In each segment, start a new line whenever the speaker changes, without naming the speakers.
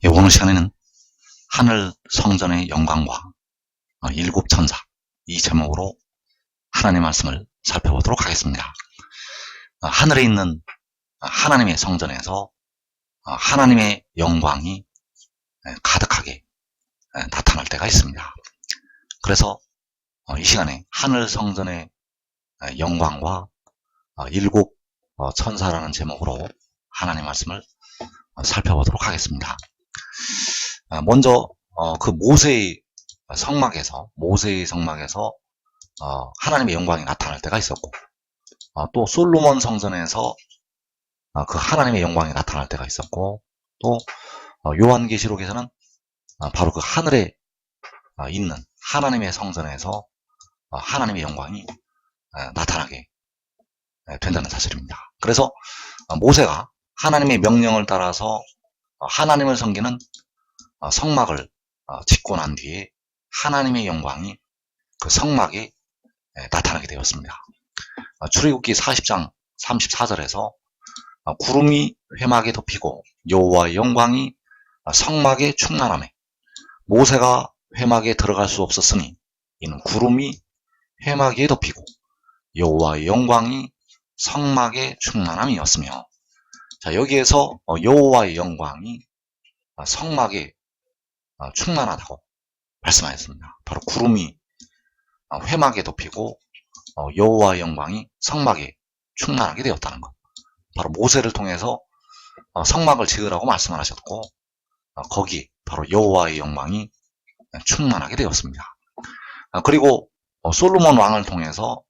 오늘 시간에는 하늘 성전의 영광과 일곱 천사 이 제목으로 하나님의 말씀을 살펴보도록 하겠습니다. 하늘에 있는 하나님의 성전에서 하나님의 영광이 가득하게 나타날 때가 있습니다. 그래서 이 시간에 하늘 성전의 영광과 일곱 천사라는 제목으로 하나님의 말씀을 살펴보도록 하겠습니다. 먼저 그 모세의 성막에서 하나님의 영광이 나타날 때가 있었고, 또 솔로몬 성전에서 그 하나님의 영광이 나타날 때가 있었고, 또 요한계시록에서는 바로 그 하늘에 있는 하나님의 성전에서 하나님의 영광이 나타나게 된다는 사실입니다. 그래서 모세가 하나님의 명령을 따라서 하나님을 섬기는 성막을 짓고 난 뒤에 하나님의 영광이 그 성막에 나타나게 되었습니다. 출애굽기 40장 34절에서 구름이 회막에 덮이고 여호와의 영광이 성막에 충만하매 모세가 회막에 들어갈 수 없었으니 이는 구름이 회막에 덮이고 여호와의 영광이 성막에 충만함이었으며, 자, 여기에서 여호와의 영광이 성막에 충만하다고 말씀하셨습니다. 바로 구름이 회막에 덮이고 여호와의 영광이 성막에 충만하게 되었다는 것. 바로 모세를 통해서 성막을 지으라고 말씀을 하셨고, 거기 바로 여호와의 영광이 충만하게 되었습니다. 그리고 솔로몬 왕을 통해서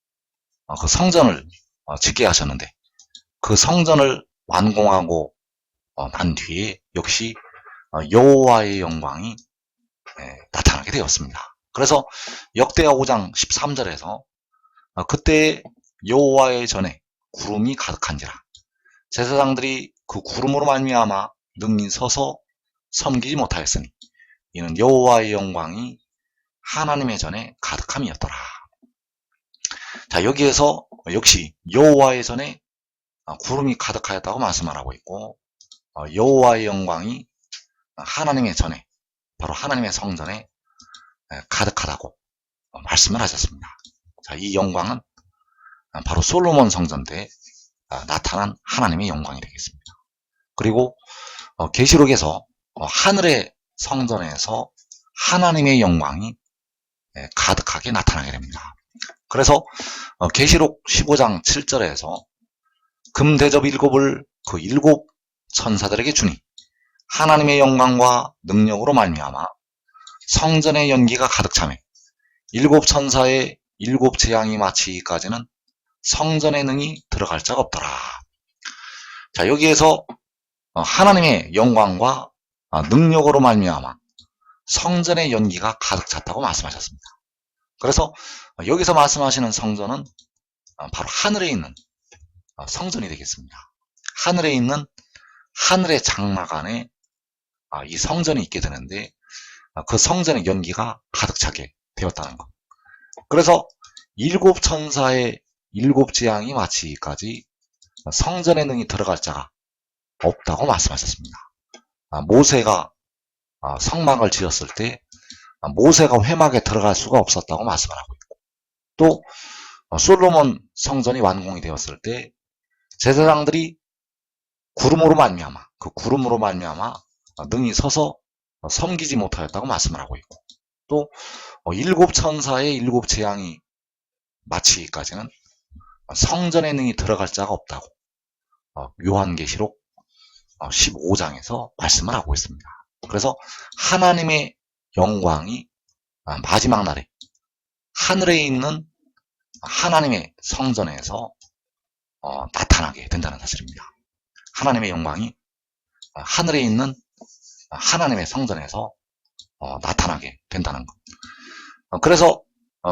그 성전을 짓게 하셨는데, 그 성전을 완공하고 난 뒤에 역시 여호와의 영광이 나타나게 되었습니다. 그래서 역대하 5장 13절에서 그때 여호와의 전에 구름이 가득한지라 제사장들이 그 구름으로 말미암아 능히 서서 섬기지 못하였으니 이는 여호와의 영광이 하나님의 전에 가득함이었더라. 자, 여기에서 역시 여호와의 전에 구름이 가득하였다고 말씀을 하고 있고, 여호와의 영광이 하나님의 전에, 바로 하나님의 성전에 가득하다고 말씀을 하셨습니다. 자, 이 영광은 바로 솔로몬 성전 때 나타난 하나님의 영광이 되겠습니다. 그리고 계시록에서 하늘의 성전에서 하나님의 영광이 가득하게 나타나게 됩니다. 그래서 계시록 15장 7절에서 금대접 일곱을 그 일곱 천사들에게 주니 하나님의 영광과 능력으로 말미암아 성전의 연기가 가득 차매 일곱 천사의 일곱 재앙이 마치기까지는 성전의 능이 들어갈 자가 없더라. 자, 여기에서 하나님의 영광과 능력으로 말미암아 성전의 연기가 가득 찼다고 말씀하셨습니다. 그래서 여기서 말씀하시는 성전은 바로 하늘에 있는 성전이 되겠습니다. 하늘에 있는 하늘의 장막 안에 이 성전이 있게 되는데, 그 성전의 연기가 가득 차게 되었다는 것. 그래서 일곱 천사의 일곱 재앙이 마치기까지 성전의 능이 들어갈 자가 없다고 말씀하셨습니다. 모세가 성막을 지었을 때 모세가 회막에 들어갈 수가 없었다고 말씀을 하고 있고, 또 솔로몬 성전이 완공이 되었을 때 제사장들이 구름으로 말미암아 능히 서서 섬기지 못하였다고 말씀을 하고 있고, 또 일곱 천사의 일곱 재앙이 마치기까지는 성전의 능이 들어갈 자가 없다고 요한계시록 15장에서 말씀을 하고 있습니다. 그래서 하나님의 영광이 마지막 날에 하늘에 있는 하나님의 성전에서 나타나게 된다는 사실입니다. 하나님의 영광이 하늘에 있는 하나님의 성전에서 나타나게 된다는 것. 그래서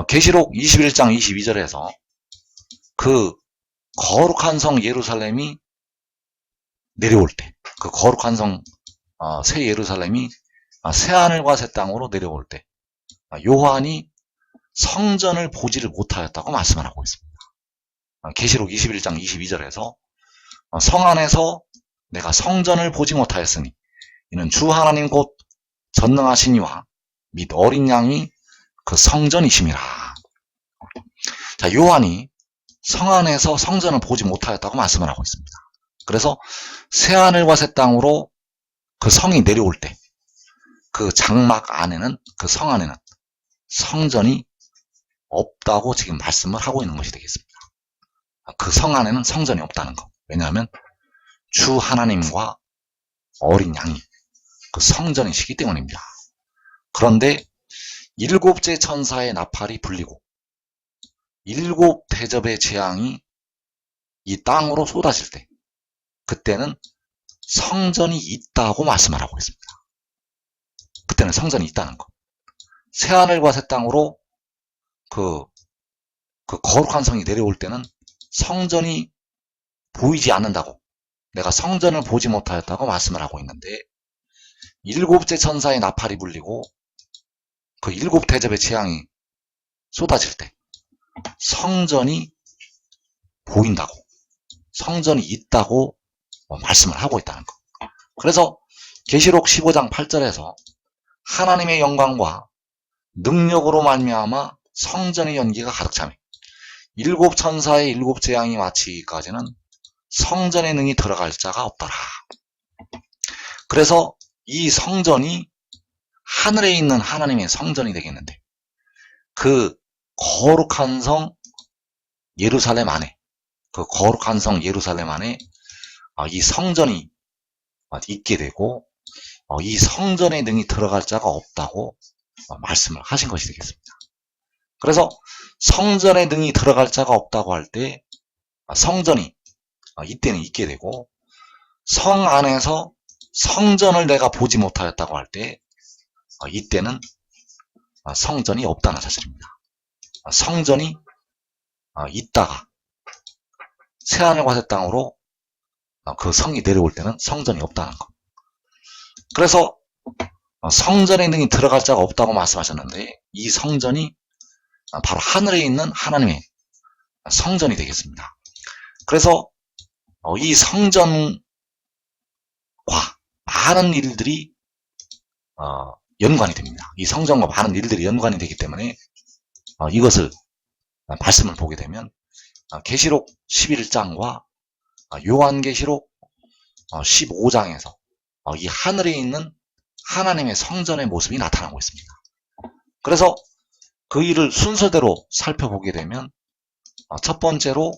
계시록 21장 22절에서 그 거룩한 성 예루살렘이 내려올 때, 그 거룩한 성 새 예루살렘이 새하늘과 새 땅으로 내려올 때 요한이 성전을 보지를 못하였다고 말씀을 하고 있습니다. 계시록 21장 22절에서 성 안에서 내가 성전을 보지 못하였으니 이는 주 하나님 곧 전능하신 이와 및 어린 양이 그 성전이심이라. 자, 요한이 성 안에서 성전을 보지 못하였다고 말씀을 하고 있습니다. 그래서 새하늘과 새 땅으로 그 성이 내려올 때 그 장막 안에는, 그 성 안에는 성전이 없다고 지금 말씀을 하고 있는 것이 되겠습니다. 그 성 안에는 성전이 없다는 것. 왜냐하면 주 하나님과 어린 양이 그 성전이시기 때문입니다. 그런데 일곱째 천사의 나팔이 불리고 일곱 대접의 재앙이 이 땅으로 쏟아질 때 그때는 성전이 있다고 말씀을 하고 있습니다. 그때는 성전이 있다는 것. 새하늘과 새 땅으로 그 거룩한 성이 내려올 때는 성전이 보이지 않는다고, 내가 성전을 보지 못하였다고 말씀을 하고 있는데, 일곱째 천사의 나팔이 불리고 그 일곱 대접의 재앙이 쏟아질 때 성전이 보인다고, 성전이 있다고 말씀을 하고 있다는 것. 그래서 계시록 15장 8절에서 하나님의 영광과 능력으로 말미암아 성전의 연기가 가득 차며 일곱 천사의 일곱 재앙이 마치기까지는 성전의 능이 들어갈 자가 없더라. 그래서 이 성전이 하늘에 있는 하나님의 성전이 되겠는데, 그 거룩한 성 예루살렘 안에, 그 거룩한 성 예루살렘 안에 이 성전이 있게 되고 이 성전의 능이 들어갈 자가 없다고 말씀을 하신 것이 되겠습니다. 그래서 성전의 능이 들어갈 자가 없다고 할 때 성전이 이때는 있게 되고, 성 안에서 성전을 내가 보지 못하였다고 할 때 이때는 성전이 없다는 사실입니다. 성전이 있다가 새하늘과 새 땅으로 그 성이 내려올 때는 성전이 없다는 것. 그래서 성전의 능이 들어갈 자가 없다고 말씀하셨는데, 이 성전이 바로 하늘에 있는 하나님의 성전이 되겠습니다. 그래서 이 성전과 많은 일들이 연관이 됩니다. 이 성전과 많은 일들이 연관이 되기 때문에 이것을 말씀을 보게 되면 계시록 11장과 요한계시록 15장에서 이 하늘에 있는 하나님의 성전의 모습이 나타나고 있습니다. 그래서 그 일을 순서대로 살펴보게 되면 첫 번째로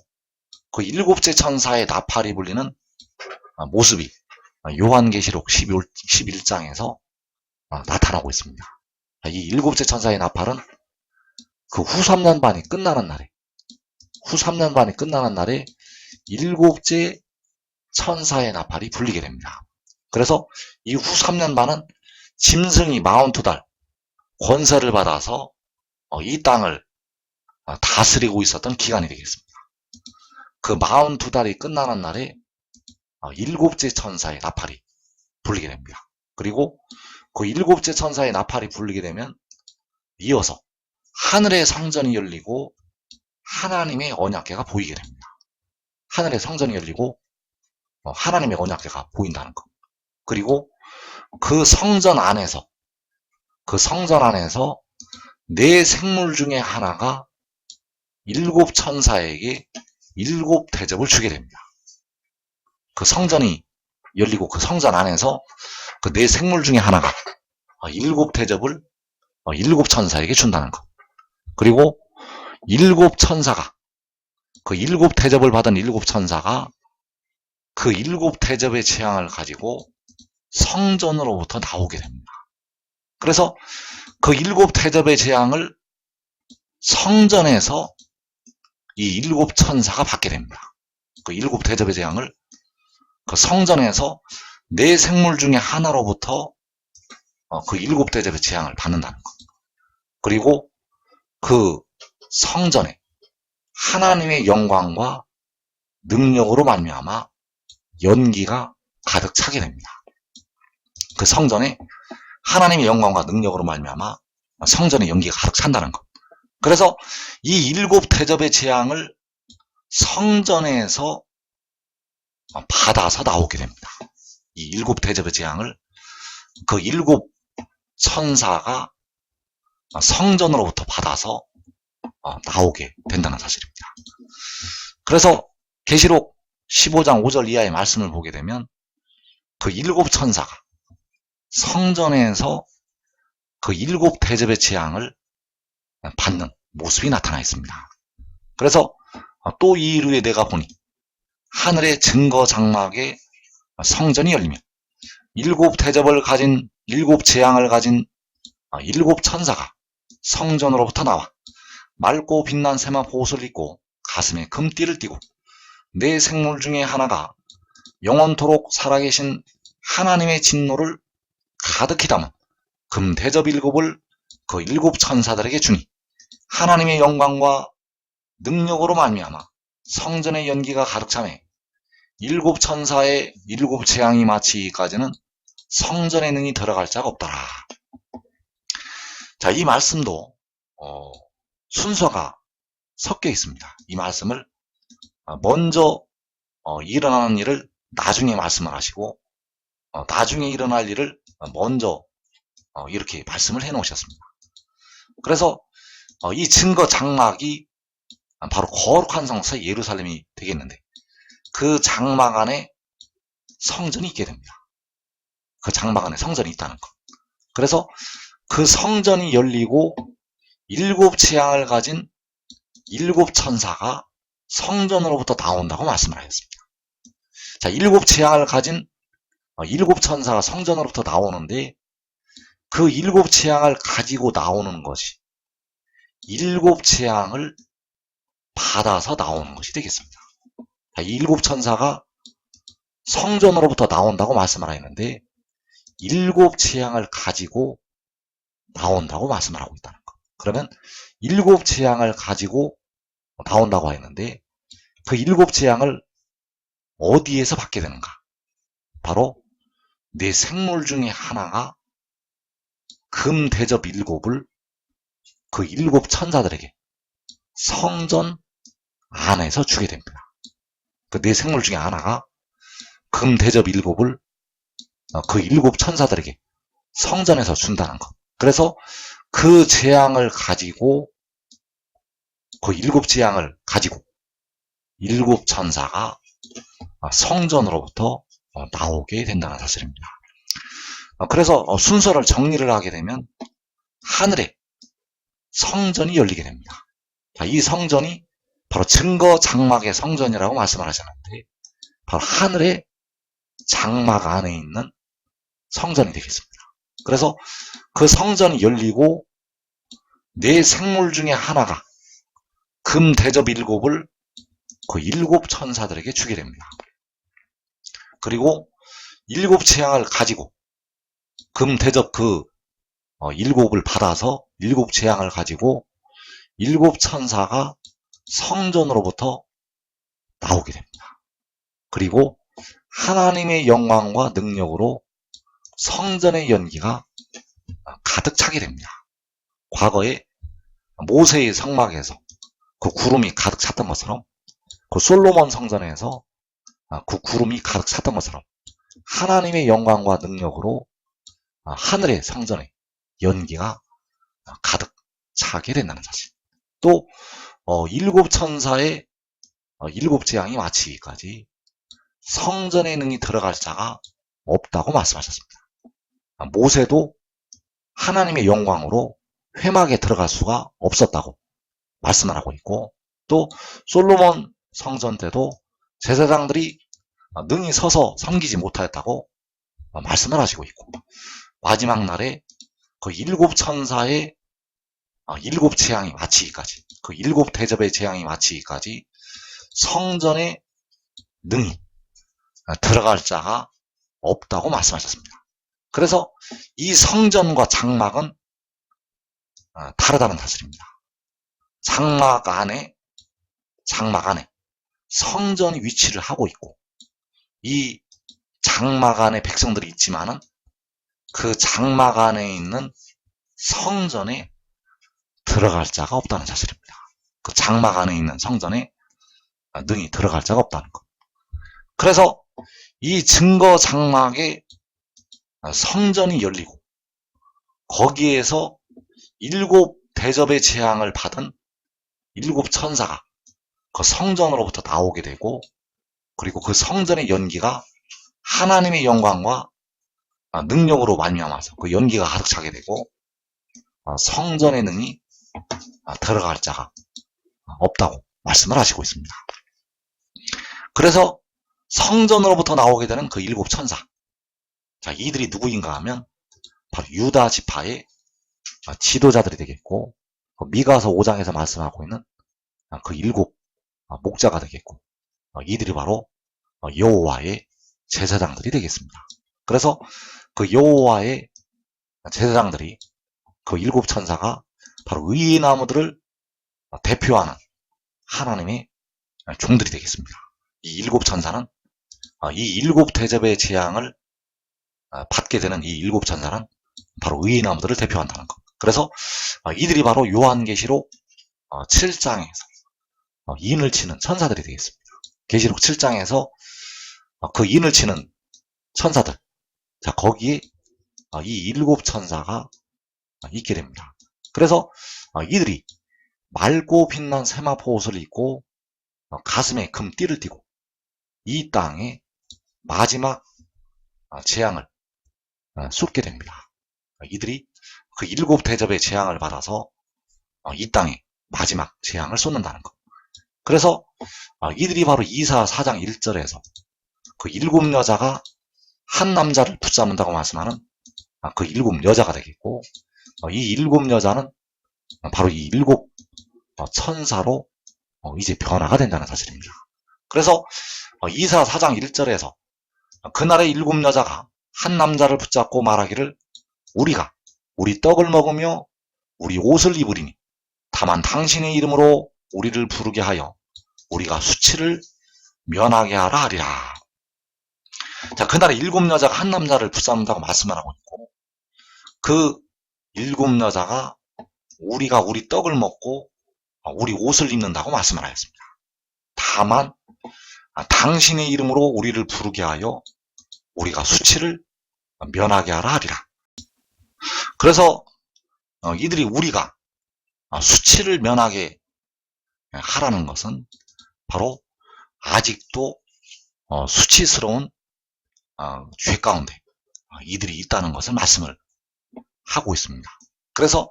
그 일곱째 천사의 나팔이 불리는 모습이 요한계시록 11장에서 나타나고 있습니다. 이 일곱째 천사의 나팔은 그 후 3년 반이 끝나는 날에 일곱째 천사의 나팔이 불리게 됩니다. 그래서 이 후 3년 반은 짐승이 42달 권세를 받아서 이 땅을 다스리고 있었던 기간이 되겠습니다. 그 42달이 끝나는 날에 일곱째 천사의 나팔이 불리게 됩니다. 그리고 그 일곱째 천사의 나팔이 불리게 되면 이어서 하늘의 성전이 열리고 하나님의 언약궤가 보이게 됩니다. 하늘의 성전이 열리고 하나님의 언약궤가 보인다는 것. 그리고 그 성전 안에서 네 생물 중에 하나가 일곱 천사에게 일곱 대접을 주게 됩니다. 그 성전이 열리고 그 성전 안에서 그 네 생물 중에 하나가 일곱 대접을 일곱 천사에게 준다는 것. 그리고 일곱 천사가, 그 일곱 대접을 받은 일곱 천사가 그 일곱 대접의 재앙을 가지고 성전으로부터 나오게 됩니다. 그래서 그 일곱 대접의 재앙을 성전에서 이 일곱 천사가 받게 됩니다. 그 일곱 대접의 재앙을 그 성전에서 네 생물 중에 하나로부터 그 일곱 대접의 재앙을 받는다는 것. 그리고 그 성전에 하나님의 영광과 능력으로 말미암아 연기가 가득 차게 됩니다. 그 성전에 하나님의 영광과 능력으로 말미암아 성전에 연기가 가득 찬다는 것. 그래서 이 일곱 대접의 재앙을 성전에서 받아서 나오게 됩니다. 이 일곱 대접의 재앙을 그 일곱 천사가 성전으로부터 받아서 나오게 된다는 사실입니다. 그래서 계시록 15장 5절 이하의 말씀을 보게 되면 그 일곱 천사가 성전에서 그 일곱 대접의 재앙을 받는 모습이 나타나 있습니다. 그래서 또 이 이후에 내가 보니 하늘의 증거 장막에 성전이 열리며 일곱 대접을 가진 일곱 재앙을 가진 일곱 천사가 성전으로부터 나와 맑고 빛난 세마포 옷을 입고 가슴에 금띠를 띠고 네 생물 중에 하나가 영원토록 살아계신 하나님의 진노를 가득히 담은 금 대접 일곱을 그 일곱 천사들에게 주니 하나님의 영광과 능력으로 말미암아 성전의 연기가 가득 차매 일곱 천사의 일곱 재앙이 마치기까지는 성전의 능이 들어갈 자가 없더라. 자, 이 말씀도 순서가 섞여 있습니다. 이 말씀을 먼저 일어나는 일을 나중에 말씀을 하시고 나중에 일어날 일을 먼저 이렇게 말씀을 해 놓으셨습니다. 그래서 이 증거 장막이 바로 거룩한 성서 예루살렘이 되겠는데 그 장막 안에 성전이 있게 됩니다. 그 장막 안에 성전이 있다는 것. 그래서 그 성전이 열리고 일곱 재앙을 가진 일곱 천사가 성전으로부터 나온다고 말씀을 하셨습니다. 자, 일곱 재앙을 가진 일곱 천사가 성전으로부터 나오는데 그 일곱 재앙을 가지고 나오는 것이 일곱 재앙을 받아서 나오는 것이 되겠습니다. 자, 이 일곱 천사가 성전으로부터 나온다고 말씀을 하였는데 일곱 재앙을 가지고 나온다고 말씀을 하고 있다는 것. 그러면 일곱 재앙을 가지고 나온다고 했는데 그 일곱 재앙을 어디에서 받게 되는가? 바로 네 생물 중에 하나가 금 대접 일곱을 그 일곱 천사들에게 성전 안에서 주게 됩니다. 그 네 생물 중에 하나가 금 대접 일곱을 그 일곱 천사들에게 성전에서 준다는 것. 그래서 그 재앙을 가지고 그 일곱 재앙을 가지고 일곱 천사가 성전으로부터 나오게 된다는 사실입니다. 그래서 순서를 정리를 하게 되면 하늘에 성전이 열리게 됩니다. 이 성전이 바로 증거 장막의 성전이라고 말씀을 하셨는데 바로 하늘의 장막 안에 있는 성전이 되겠습니다. 그래서 그 성전이 열리고 네 생물 중에 하나가 금 대접 일곱을 그 일곱 천사들에게 주게 됩니다. 그리고 일곱 재앙을 가지고 금 대접 그 일곱을 받아서 일곱 재앙을 가지고 일곱 천사가 성전으로부터 나오게 됩니다. 그리고 하나님의 영광과 능력으로 성전의 연기가 가득 차게 됩니다. 과거에 모세의 성막에서 그 구름이 가득 찼던 것처럼 그 솔로몬 성전에서 그 구름이 가득 찼던 것처럼 하나님의 영광과 능력으로 하늘의 성전의 연기가 가득 차게 된다는 사실. 또 일곱 천사의 일곱 재앙이 마치기까지 성전의 능이 들어갈 자가 없다고 말씀하셨습니다. 모세도 하나님의 영광으로 회막에 들어갈 수가 없었다고 말씀을 하고 있고 또 솔로몬 성전 때도 제사장들이 능히 서서 섬기지 못하였다고 말씀을 하시고 있고 마지막 날에 그 일곱 천사의 일곱 재앙이 마치기까지 그 일곱 대접의 재앙이 마치기까지 성전에 능히 들어갈 자가 없다고 말씀하셨습니다. 그래서 이 성전과 장막은 다르다는 사실입니다. 장막 안에 성전이 위치를 하고 있고 이 장막 안에 백성들이 있지만은 그 장막 안에 있는 성전에 들어갈 자가 없다는 사실입니다. 그 장막 안에 있는 성전에 능히 들어갈 자가 없다는 것. 그래서 이 증거 장막에 성전이 열리고 거기에서 7대접의 재앙을 받은 7천사가 그 성전으로부터 나오게 되고, 그리고 그 성전의 연기가 하나님의 영광과 능력으로 말미암아서 그 연기가 가득 차게 되고, 성전의 능이 들어갈 자가 없다고 말씀을 하시고 있습니다. 그래서 성전으로부터 나오게 되는 그 7천사, 자, 이들이 누구인가 하면 바로 유다 지파의 지도자들이 되겠고, 미가서 5장에서 말씀하고 있는 그 7 목자가 되겠고, 이들이 바로 여호와의 제사장들이 되겠습니다. 그래서 그 여호와의 제사장들이, 그 7천사가 바로 의의 나무들을 대표하는 하나님의 종들이 되겠습니다. 이 7천사는 이 7대접의 재앙을 받게 되는 이 7천사는 바로 의의 나무들을 대표한다는 것. 그래서 이들이 바로 요한계시록 7장에서 인을 치는 천사들이 되겠습니다. 계시록 7장에서 그 인을 치는 천사들, 자, 거기에 이 7천사가 있게 됩니다. 그래서 이들이 맑고 빛난 세마포 옷을 입고 가슴에 금띠를 띠고 이 땅에 마지막 재앙을 쏟게 됩니다. 이들이 그 7대접의 재앙을 받아서 이 땅에 마지막 재앙을 쏟는다는 것. 그래서 이들이 바로 이사 4장 1절에서 그 7여자가 한 남자를 붙잡는다고 말씀하는 그 7여자가 되겠고, 이 7여자는 바로 이 7 천사로 이제 변화가 된다는 사실입니다. 그래서 이사 4장 1절에서 그날의 7여자가 한 남자를 붙잡고 말하기를 우리가 우리 떡을 먹으며 우리 옷을 입으리니 다만 당신의 이름으로 우리를 부르게 하여 우리가 수치를 면하게 하라 하리라. 자, 그날에 7여자가 한 남자를 붙잡는다고 말씀을 하고 있고, 그 7여자가 우리가 우리 떡을 먹고 우리 옷을 입는다고 말씀을 하였습니다. 다만 당신의 이름으로 우리를 부르게 하여 우리가 수치를 면하게 하라 하리라. 그래서 이들이 우리가 수치를 면하게 하라는 것은 바로 아직도 수치스러운 죄 가운데 이들이 있다는 것을 말씀을 하고 있습니다. 그래서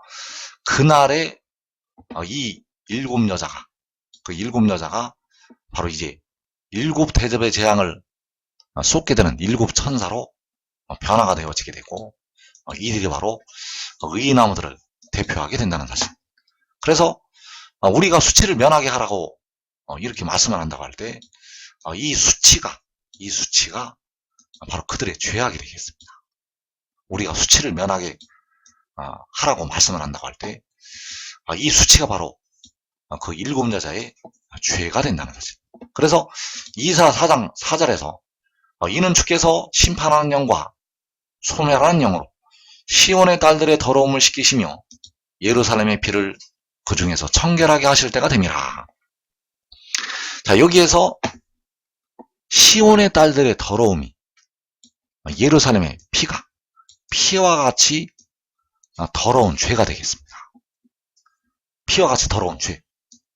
그날에 이 7여자가, 그 7여자가 바로 이제 7대접의 재앙을 쏟게 되는 7천사로 변화가 되어지게 되고, 이들이 바로 의의 나무들을 대표하게 된다는 사실. 그래서 우리가 수치를 면하게 하라고 이렇게 말씀을 한다고 할 때, 이 수치가 바로 그들의 죄악이 되겠습니다. 우리가 수치를 면하게 하라고 말씀을 한다고 할 때, 이 수치가 바로 그 7여자의 죄가 된다는 사실. 그래서 이사 4장 4절에서 이는 주께서 심판하는 영과 소멸하는 영으로 시온의 딸들의 더러움을 씻기시며 예루살렘의 피를 그 중에서 청결하게 하실 때가 됨이라. 자, 여기에서 시온의 딸들의 더러움이 예루살렘의 피와 같이 더러운 죄가 되겠습니다. 피와 같이 더러운 죄.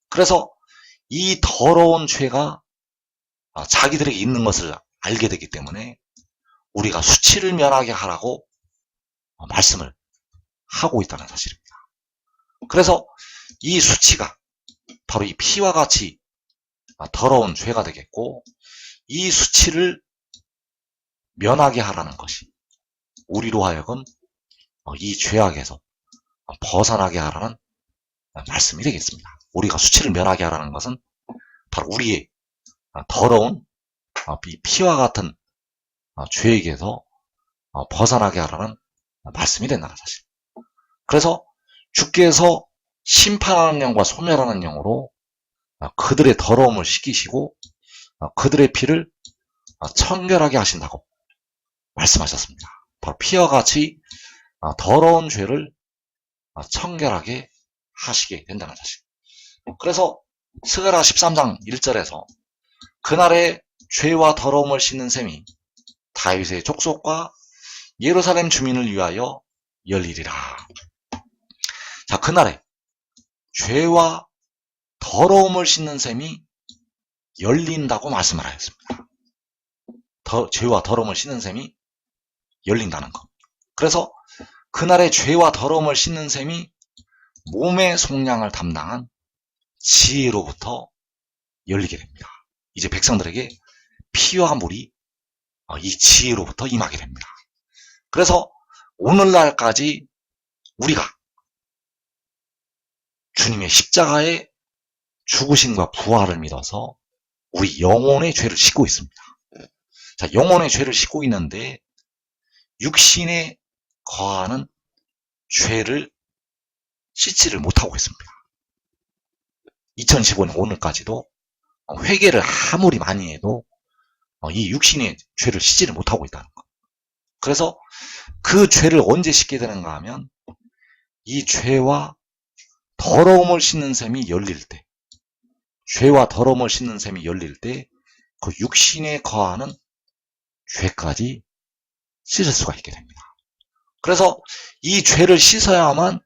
그래서 이 더러운 죄가 자기들에게 있는 것을 알게 되기 때문에 우리가 수치를 면하게 하라고 말씀을 하고 있다는 사실입니다. 그래서 이 수치가 바로 이 피와 같이 더러운 죄가 되겠고, 이 수치를 면하게 하라는 것이 우리로 하여금 이 죄악에서 벗어나게 하라는 말씀이 되겠습니다. 우리가 수치를 면하게 하라는 것은 바로 우리의 더러운 피와 같은 죄에게서 벗어나게 하라는 말씀이 된다는 사실. 그래서 주께서 심판하는 영과 소멸하는 영으로 그들의 더러움을 씻기시고 그들의 피를 청결하게 하신다고 말씀하셨습니다. 바로 피와 같이 더러운 죄를 청결하게 하시게 된다는 사실. 그래서 스가랴 13장 1절에서 그날에 죄와 더러움을 씻는 셈이 다윗의 족속과 예루살렘 주민을 위하여 열리리라. 자, 그날에 죄와 더러움을 씻는 셈이 열린다고 말씀을 하였습니다. 죄와 더러움을 씻는 셈이 열린다는 것. 그래서 그날에 죄와 더러움을 씻는 셈이 몸의 속량을 담당한 지혜로부터 열리게 됩니다. 이제 백성들에게 피와 물이 이 지혜로부터 임하게 됩니다. 그래서 오늘날까지 우리가 주님의 십자가의 죽으심과 부활을 믿어서 우리 영혼의 죄를 씻고 있습니다. 자, 영혼의 죄를 씻고 있는데 육신에 거하는 죄를 씻지를 못하고 있습니다. 2015년 오늘까지도 회개를 아무리 많이 해도 이 육신의 죄를 씻지를 못하고 있다는 것. 그래서 그 죄를 언제 씻게 되는가 하면 이 죄와 더러움을 씻는 셈이 열릴 때, 죄와 더러움을 씻는 셈이 열릴 때 그 육신에 거하는 죄까지 씻을 수가 있게 됩니다. 그래서 이 죄를 씻어야만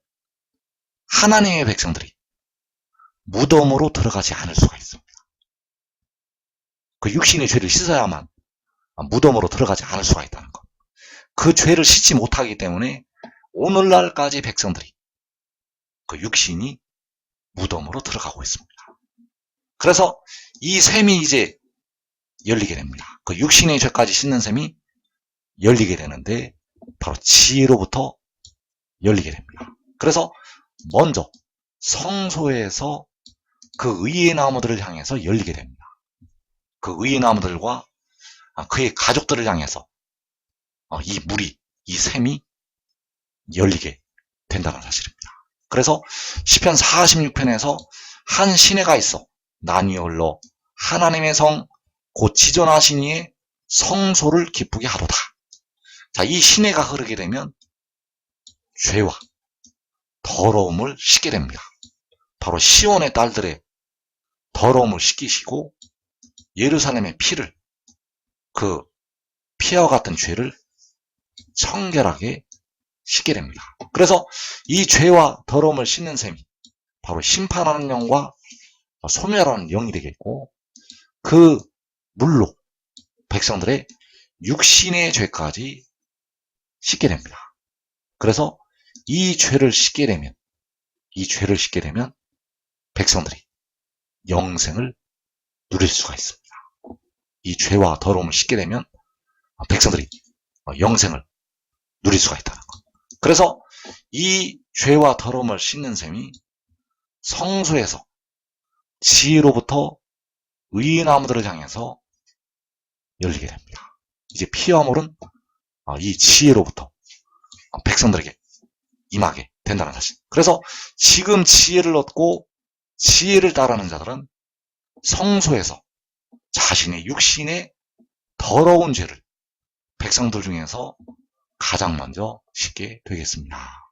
하나님의 백성들이 무덤으로 들어가지 않을 수가 있습니다. 그 육신의 죄를 씻어야만 무덤으로 들어가지 않을 수가 있다는 것. 그 죄를 씻지 못하기 때문에 오늘날까지 백성들이 그 육신이 무덤으로 들어가고 있습니다. 그래서 이 셈이 이제 열리게 됩니다. 그 육신의 죄까지 씻는 셈이 열리게 되는데 바로 지혜로부터 열리게 됩니다. 그래서 먼저 성소에서 그 의의 나무들을 향해서 열리게 됩니다. 그 의의 나무들과 그의 가족들을 향해서 이 물이, 이 셈이 열리게 된다는 사실입니다. 그래서 시편 46편에서 한 시내가 있어 나뉘어 흘러 하나님의 성 곧 지존하신 이의 성소를 기쁘게 하도다. 자, 이 시내가 흐르게 되면 죄와 더러움을 씻게 됩니다. 바로 시온의 딸들의 더러움을 씻기시고 예루살렘의 피를, 그 피와 같은 죄를 청결하게 씻게 됩니다. 그래서 이 죄와 더러움을 씻는 셈이 바로 심판하는 영과 소멸하는 영이 되겠고, 그 물로 백성들의 육신의 죄까지 씻게 됩니다. 그래서 이 죄를 씻게 되면 백성들이 영생을 누릴 수가 있습니다. 이 죄와 더러움을 씻게 되면 백성들이 영생을 누릴 수가 있다는 것. 그래서 이 죄와 더러움을 씻는 셈이 성소에서 지혜로부터 의의 나무들을 향해서 열리게 됩니다. 이제 피와 물은 이 지혜로부터 백성들에게 임하게 된다는 사실. 그래서 지금 지혜를 얻고 지혜를 따르는 자들은 성소에서 자신의 육신의 더러운 죄를 백성들 중에서 가장 먼저 씻게 되겠습니다.